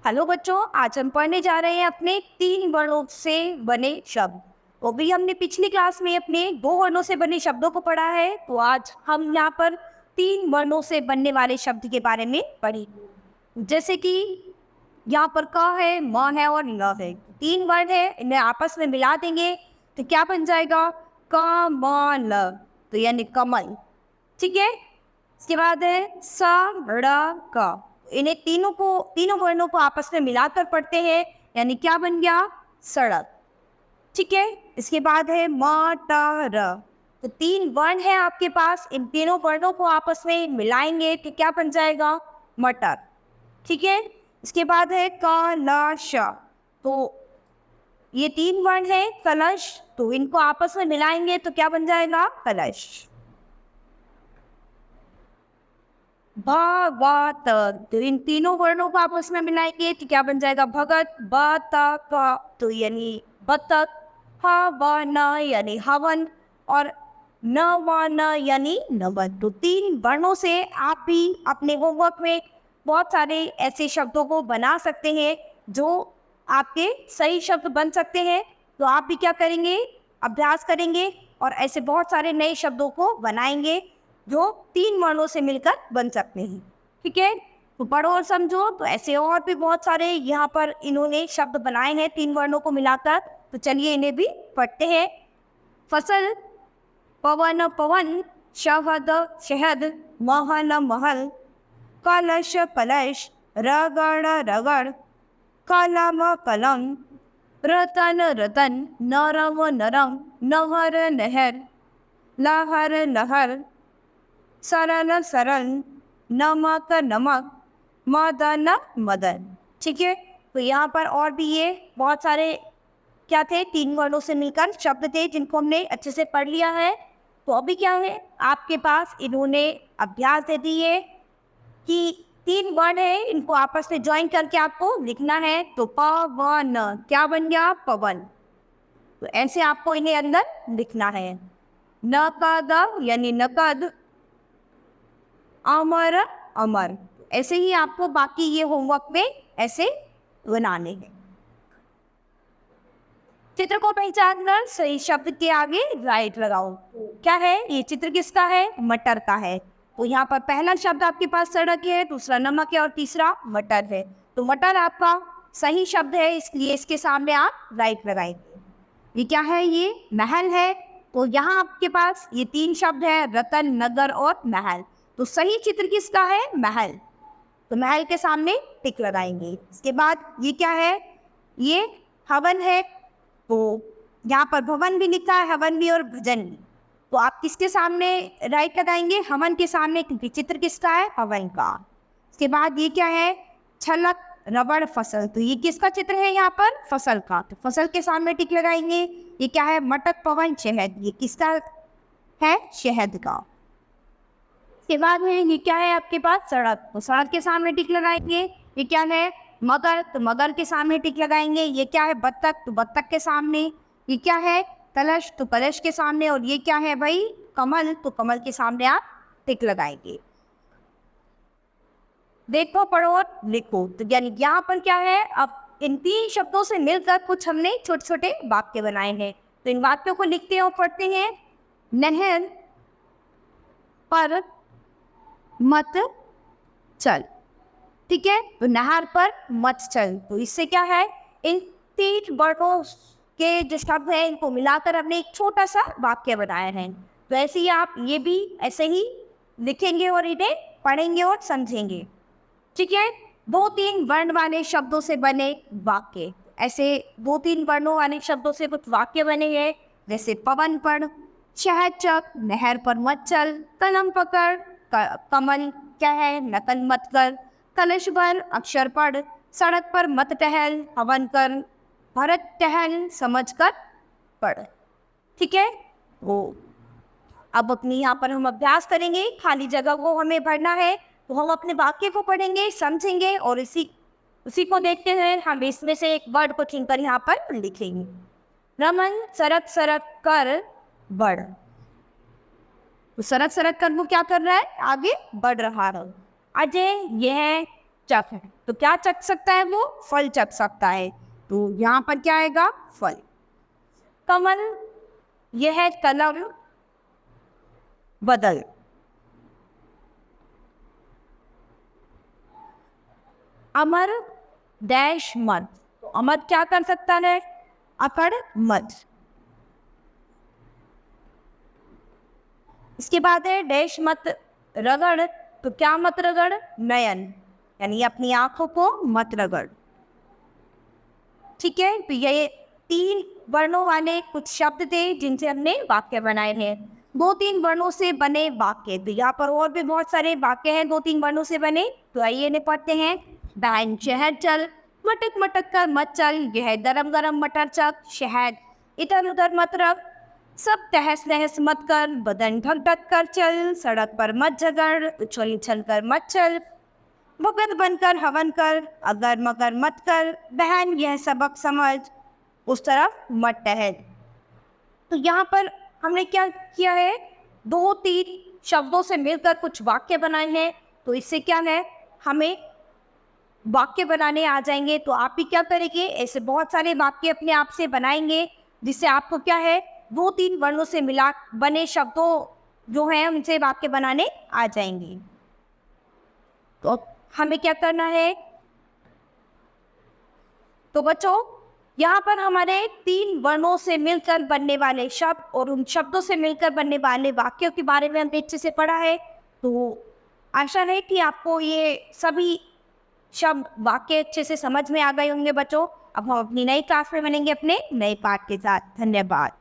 Hello बच्चों, आज हम पढ़ने जा रहे हैं अपने 3 वर्णों से बने शब्द। वो भी हमने पिछली क्लास में अपने 2 वर्णों से बने शब्दों को पढ़ा है, तो आज हम यहाँ पर 3 वर्णों से बनने वाले शब्द के बारे में पढ़ेंगे। जैसे कि यहाँ पर क है, म है और ल है। 3 वर्ण है, इन्हें आपस में मिला देंगे तो क्या बन जाएगा? कमल। तो यानी कमल। ठीक है। इसके बाद है सड़क। इन्हें तीनों वर्णों को आपस में मिलाकर पढ़ते हैं, यानी क्या बन गया? सड़क। ठीक है। इसके बाद है मटर। तो 3 वर्ण है आपके पास, इन तीनों वर्णों को आपस में मिलाएंगे तो क्या बन जाएगा? मटर। ठीक है। इसके बाद है कलश। तो ये 3 वर्ण है कलश, तो इनको आपस में मिलाएंगे तो क्या बन जाएगा? कलश। भगत। तो इन तीनों वर्णों को आपस में मिलाएंगे तो क्या बन जाएगा? भगत। बतख तो यानी बतख। हवन यानी हवन। और नवन यानी नवन। तो 3 वर्णों से आप भी अपने होमवर्क में बहुत सारे ऐसे शब्दों को बना सकते हैं जो आपके सही शब्द बन सकते हैं। तो आप भी क्या करेंगे? अभ्यास करेंगे और ऐसे बहुत सारे नए शब्दों को बनाएंगे जो 3 वर्णों से मिलकर बन सकते हैं। ठीक है। तो पढ़ो और समझो। तो ऐसे और भी बहुत सारे यहाँ पर इन्होंने शब्द बनाए हैं 3 वर्णों को मिलाकर। तो चलिए इन्हें भी पढ़ते हैं। फसल, पवन पवन, शहद शहद, महल महल, कलश कलश, रगड़ रगड़, कलम कलम, रतन रतन, नरम नरम, नहर नहर, लहर लहर, सरल सरल, नमक नमक, मदन मदन। ठीक है। तो यहाँ पर और भी ये बहुत सारे क्या थे? 3 वर्णों से मिलकर शब्द थे जिनको हमने अच्छे से पढ़ लिया है। तो अभी क्या है आपके पास? इन्होंने अभ्यास दे दिए कि 3 वर्ण है, इनको आपस में ज्वाइन करके आपको लिखना है। तो पवन क्या बन गया? पवन। तो ऐसे आपको इन्हें अंदर लिखना है। नकद यानी नकद, अमर अमर। ऐसे ही आपको बाकी ये होमवर्क में ऐसे बनाने हैं। चित्र को पहचानकर सही शब्द के आगे राइट लगाओ। क्या है ये चित्र? किसका है? मटर का है। तो यहाँ पर पहला शब्द आपके पास सड़क है, दूसरा नमक है और तीसरा मटर है। तो मटर आपका सही शब्द है, इसलिए इसके सामने आप राइट लगाएंगे। ये क्या है? ये महल है। तो यहाँ आपके पास ये 3 शब्द है, रतन, नगर और महल। तो सही चित्र किसका है? महल। तो महल के सामने टिक लगाएंगे। इसके बाद ये क्या है? ये हवन है। तो यहाँ पर भवन भी लिखा है, हवन भी और भजन भी। तो आप किसके सामने राइट लगाएंगे? हवन के सामने, क्योंकि चित्र किसका है? हवन का। इसके बाद ये क्या है? छलक रबड़ फसल। तो ये किसका चित्र है? यहाँ पर फसल का। तो फसल के सामने टिक लगाएंगे। ये क्या है? मटक पवन शहद। ये किसका है? शहद का। इसके बाद में ये क्या है आपके पास? सड़क। तो सड़क के सामने टिक लगाएंगे। ये क्या है? मगर। तो मगर के सामने टिक लगाएंगे। ये क्या है? बत्तख। तो बत्तख के सामने। ये क्या है? कलश। तो कलश के सामने। और ये क्या है भाई? कमल। तो कमल के सामने आप टिक लगाएंगे। देखो, पढ़ो और लिखो। तो यानी यहाँ पर क्या है? अब इन 3 शब्दों से मिलकर कुछ हमने छोटे छोटे वाक्य बनाए हैं। तो इन वाक्यों को लिखते हैं और पढ़ते हैं। नहर पर मत चल। ठीक है। तो नहर पर मत चल। तो इससे क्या है? इन 3 वर्णों के जो शब्द हैं इनको मिलाकर हमने एक छोटा सा वाक्य बनाया है। तो ऐसे ही आप ये भी ऐसे ही लिखेंगे और इन्हें पढ़ेंगे और समझेंगे। ठीक है। 2-3 वर्ण वाले शब्दों से बने वाक्य। ऐसे 2-3 वर्णों वाले शब्दों से कुछ वाक्य बने हैं, जैसे पवन पर, शहद चक, नहर पर मत चल, कलम पकड़, कमल क्या है? नकल मत कर, कलश भर, अक्षर पढ़, सड़क पर मत टहल, हवन कर, भरत टहल, समझ कर पढ़। ठीक है। वो अब अपनी यहाँ पर हम अभ्यास करेंगे, खाली जगह को हमें भरना है। तो हम अपने वाक्य को पढ़ेंगे, समझेंगे और उसी को देखते हुए हम इसमें से एक वर्ड को चुनकर यहाँ पर लिखेंगे। रमन सरक सरक कर बढ़। तो सरक सरक कर वो क्या कर रहा है? आगे बढ़ रहा है। अजय यह चख है, तो क्या चख सकता है वो? फल चख सकता है। तो यहाँ पर क्या आएगा? फल। कमल, यह है कलम, बदल। अमर डैश मत, तो अमर क्या कर सकता है? अकड़ मत। इसके बाद है डैश मत रगड़, तो क्या मत रगड़? नयन, यानी अपनी आंखों को मत रगड़। ठीक है, तो ये 3 वर्णों वाले कुछ शब्द थे जिनसे हमने वाक्य बनाए हैं। 2-3 वर्णों से बने वाक्य, तो यहाँ पर और भी बहुत सारे वाक्य हैं 2-3 वर्णों से बने, तो आइए इन्हें पढ़ते हैं। बहन शहर चल, मटक मटक कर मत चल, यह गरम गरम मटर चख, शहद इधर उधर मत रख, सब तहस नहस मत कर, बदन ढक ढक कर चल, सड़क पर मत झगड़, उछल उछल कर मत चल, भगत बनकर हवन कर, अगर मगर मत कर, बहन यह सबक समझ, उस तरफ मत टहल। तो यहाँ पर हमने क्या किया है? 2-3 शब्दों से मिलकर कुछ वाक्य बनाए हैं, तो इससे क्या है, हमें वाक्य बनाने आ जाएंगे। तो आप भी क्या करेंगे? ऐसे बहुत सारे वाक्य अपने आप से बनाएंगे, जिससे आपको क्या है, 2-3 वर्णों से मिला बने शब्दों जो हैं उनसे वाक्य बनाने आ जाएंगे। तो अब हमें क्या करना है? तो बच्चों, यहाँ पर हमारे 3 वर्णों से मिलकर बनने वाले शब्द और उन शब्दों से मिलकर बनने वाले वाक्यों के बारे में हमने अच्छे से पढ़ा है। तो आशा है कि आपको ये सभी शब्द वाक्य अच्छे से समझ में आ गए होंगे बच्चों। अब हम अपनी नई क्लास में मिलेंगे अपने नए पाठ के साथ। धन्यवाद।